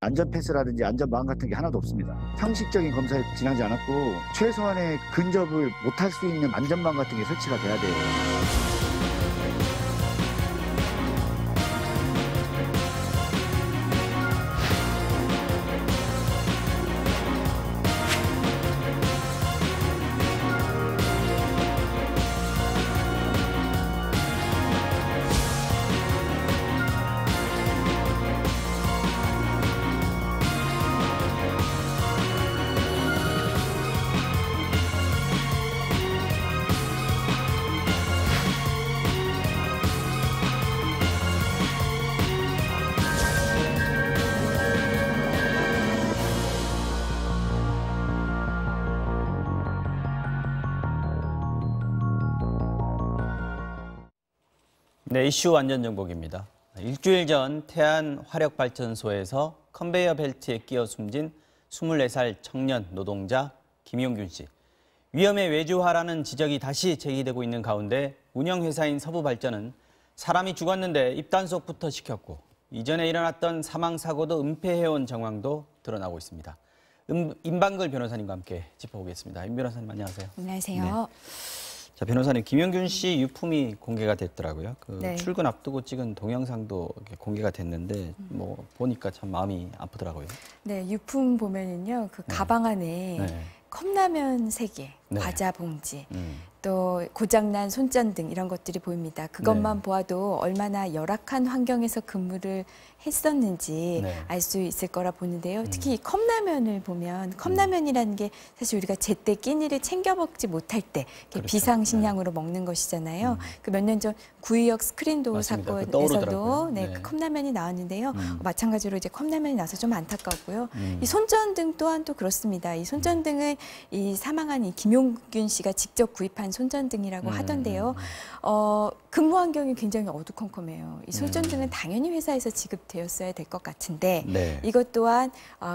안전 패스라든지 안전 마감 같은 게 하나도 없습니다. 형식적인 검사에 지나지 않았고 최소한의 근접을 못할 수 있는 안전망 같은 게 설치가 돼야 돼요. 네, 이슈 완전 정복입니다. 일주일 전 태안 화력발전소에서 컨베이어 벨트에 끼어 숨진 24살 청년 노동자 김용균 씨. 위험에 외주화라는 지적이 다시 제기되고 있는 가운데 운영회사인 서부발전은 사람이 죽었는데 입단속부터 시켰고 이전에 일어났던 사망사고도 은폐해온 정황도 드러나고 있습니다. 임방글 변호사님과 함께 짚어보겠습니다. 임 변호사님 안녕하세요. 안녕하세요. 네. 자, 변호사님, 김용균 씨 유품이 공개가 됐더라고요. 네. 출근 앞두고 찍은 동영상도 이렇게 공개가 됐는데 뭐 보니까 참 마음이 아프더라고요. 네, 유품 보면은요, 그 가방 안에 네. 컵라면 3개, 네. 과자 봉지, 또 고장난 손전등 이런 것들이 보입니다. 그것만 네. 보아도 얼마나 열악한 환경에서 근무를 했었는지 네. 알 수 있을 거라 보는데요. 특히 이 컵라면을 보면 컵라면이라는 게 사실 우리가 제때 끼니를 챙겨 먹지 못할 때 그렇죠. 비상식량으로 먹는 것이잖아요. 그 몇 년 전 구의역 스크린도어 맞습니다. 그 사건에서도 떠오르더라고요. 네, 네. 그 컵라면이 나왔는데요. 마찬가지로 이제 컵라면이 나서 좀 안타깝고요. 이 음. 손전등 또한 또 그렇습니다. 이 손전등은 이 사망한 이 김용균 씨가 직접 구입한 손전등이라고 하던데요. 근무 환경이 굉장히 어두컴컴해요. 이 손전등은 당연히 회사에서 지급되었어야 될 것 같은데 네. 이것 또한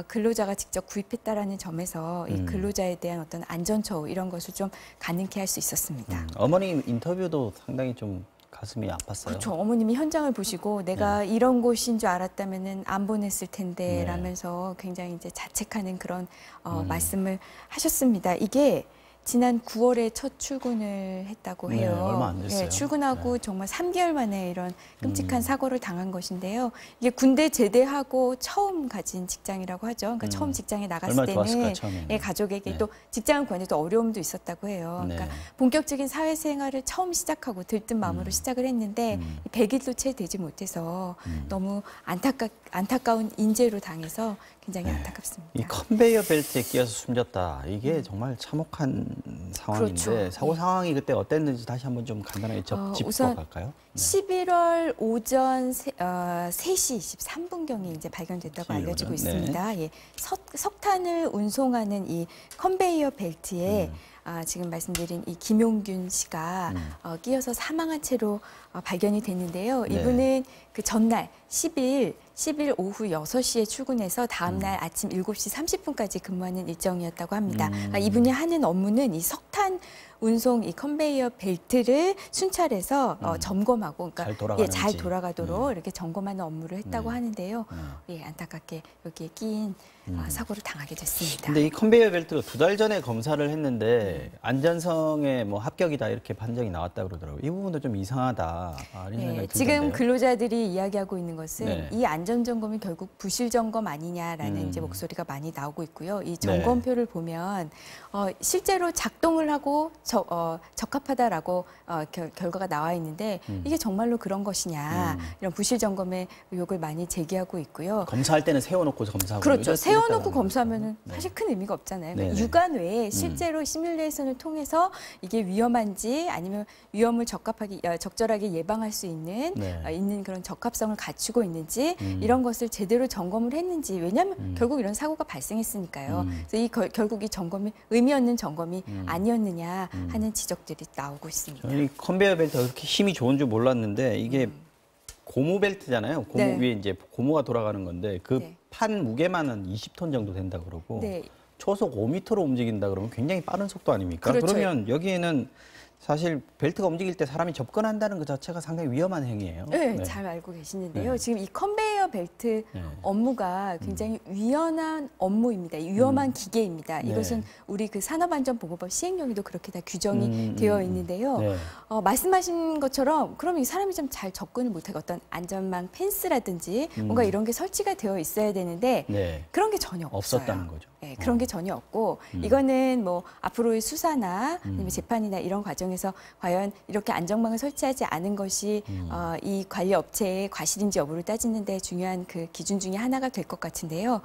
근로자가 직접 구입했다라는 점에서 이 근로자에 대한 어떤 안전처우 이런 것을 좀 가능케 할 수 있었습니다. 어머님 인터뷰도 상당히 좀 가슴이 아팠어요. 그렇죠. 어머님이 현장을 보시고 내가 이런 곳인 줄 알았다면은 안 보냈을 텐데 네. 라면서 굉장히 이제 자책하는 그런 말씀을 하셨습니다. 이게 지난 9월에 첫 출근을 했다고 해요. 네, 얼마 안 됐어요. 네, 출근하고 정말 3개월 만에 이런 끔찍한 사고를 당한 것인데요. 이게 군대 제대하고 처음 가진 직장이라고 하죠. 그러니까 처음 직장에 나갔을 얼마나 좋았을까요, 때는 처음에는. 예, 가족에게 네. 또 직장을 구하는데 또 어려움도 있었다고 해요. 그러니까 네. 본격적인 사회생활을 처음 시작하고 들뜬 마음으로 시작을 했는데 100일도 채 되지 못해서 너무 안타까운 인재로 당해서 굉장히 안타깝습니다. 이 컨베이어 벨트에 끼어서 숨졌다. 이게 정말 참혹한 상황인데 그렇죠. 사고 상황이 그때 어땠는지 다시 한번 좀 간단하게 짚고 우선 갈까요? 네. 11월 오전 3시 23분경에 이제 발견됐다고 11월 알려지고 오전? 있습니다. 예, 석탄을 운송하는 이 컨베이어 벨트에 지금 말씀드린 이 김용균 씨가 끼어서 사망한 채로 발견이 됐는데요. 네. 이분은 그 전날 10일 오후 6시에 출근해서 다음날 아침 7시 30분까지 근무하는 일정이었다고 합니다. 이분이 하는 업무는 이 석탄 운송 이 컨베이어 벨트를 순찰해서 점검하고, 그러니까 잘 돌아가도록 이렇게 점검하는 업무를 했다고 하는데요. 예, 안타깝게 여기에 끼인 사고를 당하게 됐습니다. 근데 이 컨베이어 벨트가 2달 전에 검사를 했는데 안전성에 뭐 합격이다 이렇게 판정이 나왔다 그러더라고요. 이 부분도 좀 이상하다. 이런 생각이 지금 들던데요. 근로자들이 이야기하고 있는 것은 네. 이 안전점검이 결국 부실 점검 아니냐라는 이제 목소리가 많이 나오고 있고요. 이 점검표를 보면 실제로 작동을 하고 적합하다라고 결과가 나와 있는데 이게 정말로 그런 것이냐 이런 부실 점검의 의혹을 많이 제기하고 있고요. 검사할 때는 세워놓고 검사하고 그렇죠. 세워놓고 이랬다는 검사하면은 거죠. 사실 큰 의미가 없잖아요. 네네. 그러니까 육안 외에 실제로 시뮬레이션을 통해서 이게 위험한지 아니면 위험을 적절하게 예방할 수 있는 있는 그런 적합성을 갖추고 있는지 이런 것을 제대로 점검을 했는지, 왜냐하면 결국 이런 사고가 발생했으니까요. 그래서 결국 이 점검이 의미 없는 점검이 아니었느냐 하는 지적들이 나오고 있습니다. 저는 이 컨베이어 벨트가 그렇게 힘이 좋은 줄 몰랐는데 이게 고무 벨트잖아요. 고무 위에 이제 고무가 돌아가는 건데 그 판 무게만은 20톤 정도 된다 그러고 초속 5m로 움직인다 그러면 굉장히 빠른 속도 아닙니까? 그렇죠. 그러면 여기에는 사실 벨트가 움직일 때 사람이 접근한다는 것 자체가 상당히 위험한 행위예요. 네, 잘 알고 계시는데요. 네. 지금 이 컨베이어 벨트 네. 업무가 굉장히 위험한 업무입니다. 위험한 기계입니다. 네. 이것은 우리 그 산업안전보건법 시행령에도 그렇게 다 규정이 되어 있는데요. 네. 말씀하신 것처럼 그럼 이 사람이 좀 잘 접근을 못하고 어떤 안전망 펜스라든지 뭔가 이런 게 설치가 되어 있어야 되는데 네. 그런 게 전혀 없어요. 없었다는 거죠. 네, 그런 게 전혀 없고 이거는 뭐 앞으로의 수사나 아니면 재판이나 이런 과정에서 과연 이렇게 안전망을 설치하지 않은 것이 이 관리 업체의 과실인지 여부를 따지는데 중요한 그 기준 중에 하나가 될 것 같은데요.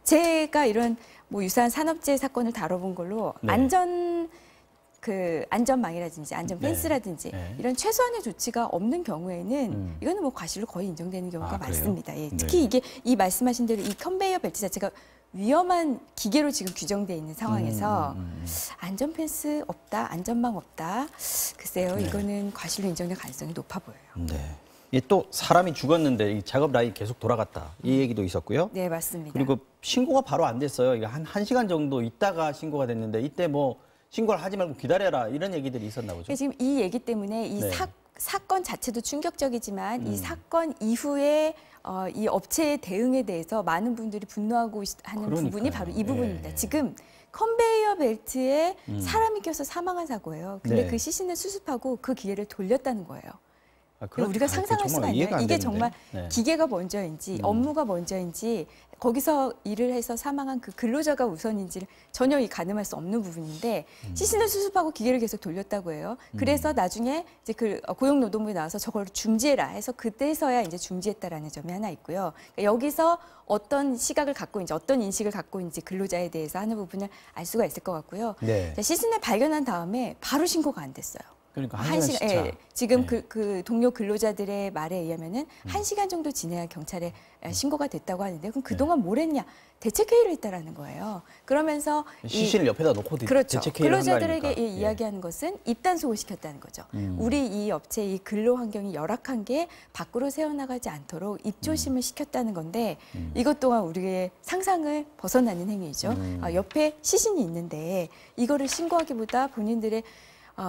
제가 이런 뭐 유사한 산업재해 사건을 다뤄본 걸로 네. 안전망이라든지 안전 펜스라든지 네. 이런 최소한의 조치가 없는 경우에는 이거는 뭐 과실로 거의 인정되는 경우가 그래요? 많습니다. 예, 네. 특히 이게 이 말씀하신 대로 이 컨베이어 벨트 자체가 위험한 기계로 지금 규정돼 있는 상황에서 안전 펜스 없다, 안전망 없다. 글쎄요, 네. 이거는 과실로 인정될 가능성이 높아 보여요. 네. 이게 또 사람이 죽었는데 이 작업 라인이 계속 돌아갔다. 이 얘기도 있었고요. 네, 맞습니다. 그리고 신고가 바로 안 됐어요. 이게 한 1시간 정도 있다가 신고가 됐는데 이때 뭐 신고를 하지 말고 기다려라 이런 얘기들이 있었나 보죠. 지금 이 얘기 때문에 이 네. 사건 자체도 충격적이지만 이 사건 이후에 이 업체의 대응에 대해서 많은 분들이 분노하고 하는 그러니까요. 부분이 바로 이 부분입니다. 예. 지금 컨베이어 벨트에 사람이 껴서 사망한 사고예요. 근데 네. 그 시신을 수습하고 그 기계를 돌렸다는 거예요. 그런- 우리가 상상할 수가 정말 있나요? 이해가 안 이게 되는데. 정말 네. 기계가 먼저인지 업무가 먼저인지 거기서 일을 해서 사망한 그 근로자가 우선인지를 전혀 가늠할 수 없는 부분인데 시신을 수습하고 기계를 계속 돌렸다고 해요. 그래서 나중에 이제 그 고용노동부에 나와서 저걸 중지해라 해서 그때서야 이제 중지했다라는 점이 하나 있고요. 그러니까 여기서 어떤 시각을 갖고 있는지 어떤 인식을 갖고 있는지 근로자에 대해서 하는 부분을 알 수가 있을 것 같고요. 네. 자, 시신을 발견한 다음에 바로 신고가 안 됐어요. 그러니까 한 1시간 시간, 시차. 예, 지금 네. 그 동료 근로자들의 말에 의하면은 1시간 정도 지내야 경찰에 신고가 됐다고 하는데 그럼 그동안 뭘 했냐? 대책회의를 했다라는 거예요. 그러면서 시신을 옆에다 놓고 그렇죠. 대책회의를 한 거 근로자들에게 아닙니까? 예. 이야기하는 것은 입단속을 시켰다는 거죠. 우리 이 업체의 이 근로 환경이 열악한 게 밖으로 새어나가지 않도록 입조심을 시켰다는 건데 이것 또한 우리의 상상을 벗어나는 행위죠. 옆에 시신이 있는데 이거를 신고하기보다 본인들의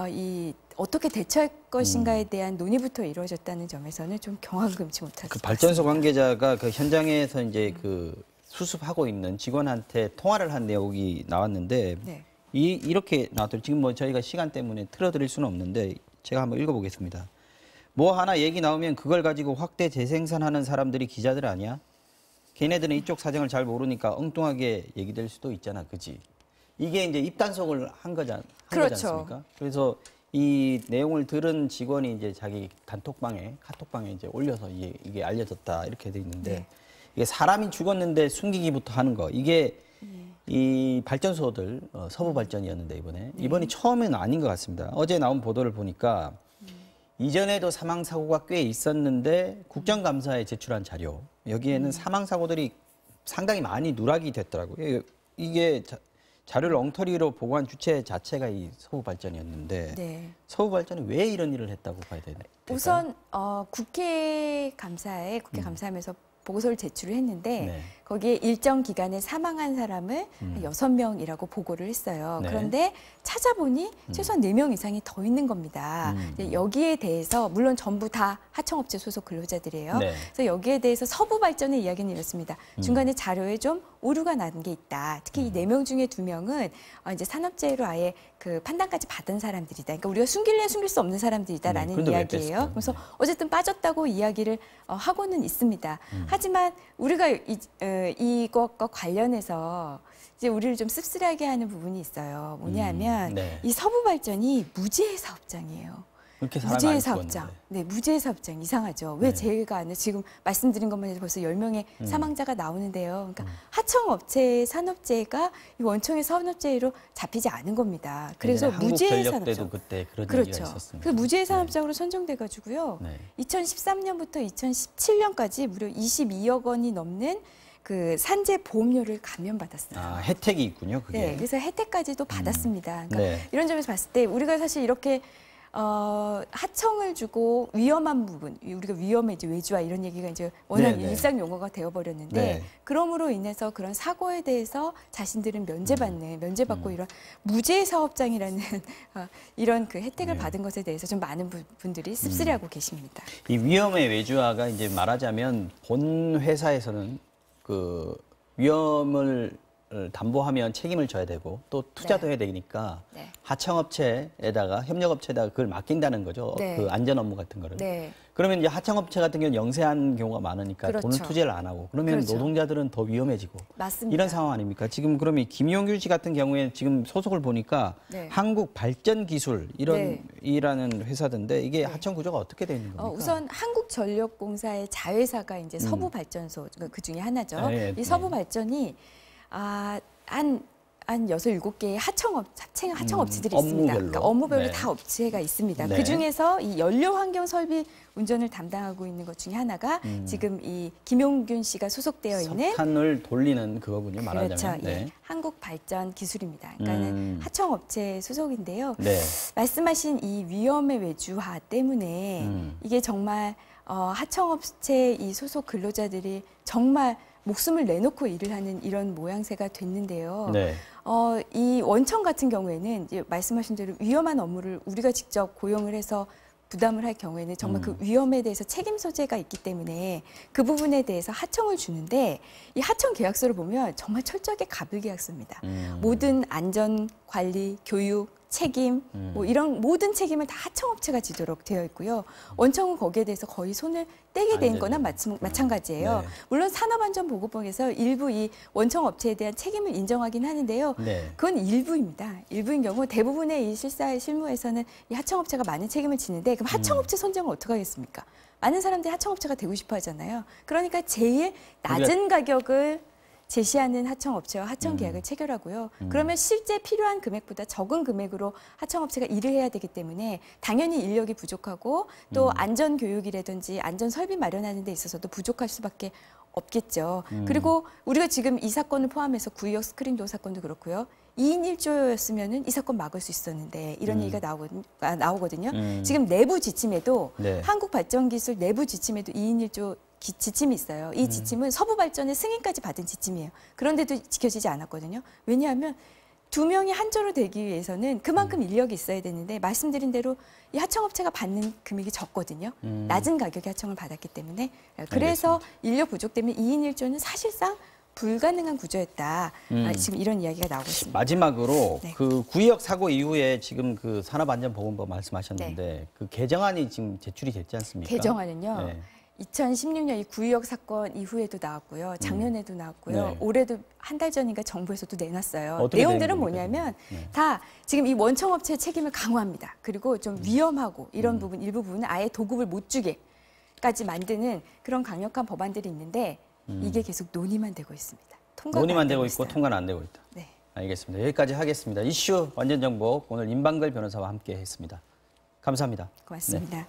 이 어떻게 대처할 것인가에 대한 논의부터 이루어졌다는 점에서는 좀 경악을 금치 못할 그 수 발전소 관계자가 그 현장에서 이제 그 수습하고 있는 직원한테 통화를 한 내용이 나왔는데 네. 이렇게 나왔더니 지금 뭐 저희가 시간 때문에 틀어드릴 수는 없는데 제가 한번 읽어보겠습니다. 뭐 하나 얘기 나오면 그걸 가지고 확대 재생산하는 사람들이 기자들 아니야? 걔네들은 이쪽 사정을 잘 모르니까 엉뚱하게 얘기될 수도 있잖아, 그지? 이게 이제 입단속을 한 거지 그렇죠. 않습니까? 그래서 이 내용을 들은 직원이 이제 자기 단톡방에 카톡방에 이제 올려서 이게 알려졌다 이렇게 돼 있는데 네. 이게 사람이 죽었는데 숨기기부터 하는 거 이게 이 발전소들 서부 발전이었는데 이번이 처음은 아닌 것 같습니다. 어제 나온 보도를 보니까 이전에도 사망 사고가 꽤 있었는데 국정감사에 제출한 자료 여기에는 사망 사고들이 상당히 많이 누락이 됐더라고요. 이게 자료를 엉터리로 보고한 주체 자체가 이 서부 발전이었는데 네. 서부 발전이 왜 이런 일을 했다고 봐야 될까요? 우선 국회 감사하면서 보고서를 제출을 했는데 네. 거기에 일정 기간에 사망한 사람을 6명이라고 보고를 했어요. 네. 그런데 찾아보니 최소한 4명 이상이 더 있는 겁니다. 이제 여기에 대해서 물론 전부 다 하청업체 소속 근로자들이에요. 네. 그래서 여기에 대해서 서부발전의 이야기는 이렇습니다. 중간에 자료에 좀 오류가 난 게 있다. 특히 이 4명 중에 2명은 이제 산업재해로 아예 그 판단까지 받은 사람들이다. 그러니까 우리가 숨길래 숨길 수 없는 사람들이다라는 그런데 왜 이야기예요. 뺐을까요? 그래서 어쨌든 빠졌다고 이야기를 하고는 있습니다. 하지만 우리가 이것과 관련해서 이제 우리를 좀 씁쓸하게 하는 부분이 있어요. 뭐냐면 네. 이 서부발전이 무지의 사업장이에요. 이렇게 사람이 무지의 안 사업장. 죽었는데. 네, 무지의 사업장. 이상하죠. 왜 네. 제가 아는 지금 말씀드린 것만 해도 벌써 10명의 사망자가 나오는데요. 그러니까 하청업체의 산업재해가 이 원청의 산업재해로 잡히지 않은 겁니다. 그래서 예전에 무지의 한국전력 때도 산업장. 그때 그런 얘기가 그렇죠. 있었습니다. 그래서 무지의 산업장으로 선정돼 가지고요. 네. 2013년부터 2017년까지 무려 22억 원이 넘는 그 산재 보험료를 감면받았어요. 아, 혜택이 있군요, 그게. 네, 그래서 혜택까지도 받았습니다. 그러니까 네. 이런 점에서 봤을 때 우리가 사실 이렇게 하청을 주고 위험한 부분, 우리가 위험해 이제 외주화 이런 얘기가 이제 워낙 네네. 일상 용어가 되어버렸는데 네. 그러므로 인해서 그런 사고에 대해서 자신들은 면제받고 이런 무죄 사업장이라는 이런 그 혜택을 네. 받은 것에 대해서 좀 많은 분들이 씁쓸해하고 계십니다. 이 위험의 외주화가 이제 말하자면 본 회사에서는 그 위험을 담보하면 책임을 져야 되고 또 투자도 해야 되니까 네. 하청업체에다가 협력업체에다가 그걸 맡긴다는 거죠. 네. 그 안전 업무 같은 거를. 네. 그러면 이제 하청업체 같은 경우는 영세한 경우가 많으니까 그렇죠. 돈을 투자를 안 하고 그러면 그렇죠. 노동자들은 더 위험해지고 맞습니다. 이런 상황 아닙니까? 지금 그러면 김용규 씨 같은 경우에 지금 소속을 보니까 네. 한국발전기술 네. 이라는 회사던데 이게 하청 구조가 어떻게 되어 있는 겁니까? 우선 한국전력공사의 자회사가 이제 서부발전소 그 중에 하나죠. 네, 이 네. 서부발전이 한 6, 7개의 하청업체들이 업무별로. 있습니다. 그러니까 업무별로 네. 다 업체가 있습니다. 네. 그중에서 이 연료환경 설비 운전을 담당하고 있는 것 중에 하나가 지금 이 김용균 씨가 소속되어 있는 석탄을 돌리는 그거군요, 말하자면. 그렇죠. 네. 예, 한국발전기술입니다. 그러니까는 음. 하청업체 소속인데요. 네. 말씀하신 이 위험의 외주화 때문에 이게 정말 하청업체 이 소속 근로자들이 정말 목숨을 내놓고 일을 하는 이런 모양새가 됐는데요. 네. 이 원청 같은 경우에는 이제 말씀하신 대로 위험한 업무를 우리가 직접 고용을 해서 부담을 할 경우에는 정말 그 위험에 대해서 책임 소재가 있기 때문에 그 부분에 대해서 하청을 주는데 이 하청 계약서를 보면 정말 철저하게 갑을 계약서입니다. 모든 안전 관리, 교육, 책임 뭐 이런 모든 책임을 다 하청업체가 지도록 되어 있고요. 원청은 거기에 대해서 거의 손을 떼게 된 거나 마찬가지예요. 네. 물론 산업안전보건법에서 일부 이 원청업체에 대한 책임을 인정하긴 하는데요. 네. 그건 일부입니다. 일부인 경우 대부분의 이 실무에서는 이 하청업체가 많은 책임을 지는데 그럼 하청업체 선정을 어떻게 하겠습니까? 많은 사람들이 하청업체가 되고 싶어 하잖아요. 그러니까 제일 낮은 가격을 제시하는 하청업체와 하청계약을 체결하고요. 그러면 실제 필요한 금액보다 적은 금액으로 하청업체가 일을 해야 되기 때문에 당연히 인력이 부족하고 또 안전교육이라든지 안전설비 마련하는 데 있어서도 부족할 수밖에 없겠죠. 그리고 우리가 지금 이 사건을 포함해서 구의역 스크린도어 사건도 그렇고요. 2인 1조였으면 이 사건 막을 수 있었는데 이런 얘기가 나오거든요. 지금 내부 지침에도 네. 한국발전기술 내부 지침에도 2인 1조 지침이 있어요. 이 지침은 서부발전의 승인까지 받은 지침이에요. 그런데도 지켜지지 않았거든요. 왜냐하면 2명이 한 조로 되기 위해서는 그만큼 인력이 있어야 되는데 말씀드린 대로 이 하청업체가 받는 금액이 적거든요. 낮은 가격에 하청을 받았기 때문에. 그래서 인력 부족 때문에 2인 1조는 사실상 불가능한 구조였다. 지금 이런 이야기가 나오고 있습니다. 마지막으로 네. 그 구의역 사고 이후에 지금 그 산업안전보건법 말씀하셨는데 그 개정안이 지금 제출이 됐지 않습니까? 개정안은요. 네. 2016년 이 구의역 사건 이후에도 나왔고요. 작년에도 나왔고요. 네. 올해도 한 달 전인가 정부에서도 내놨어요. 어떻게 내용들은 된 겁니까, 뭐냐면 네. 다 지금 이 원청업체의 책임을 강화합니다. 그리고 좀 위험하고 이런 부분, 일부 부분은 아예 도급을 못 주게까지 만드는 그런 강력한 법안들이 있는데 이게 계속 논의만 되고 있습니다. 통과가 논의만 안 되고 있고 있어요. 통과는 안 되고 있다. 네. 알겠습니다. 여기까지 하겠습니다. 이슈 완전정복 오늘 임방글 변호사와 함께 했습니다. 감사합니다. 고맙습니다. 네.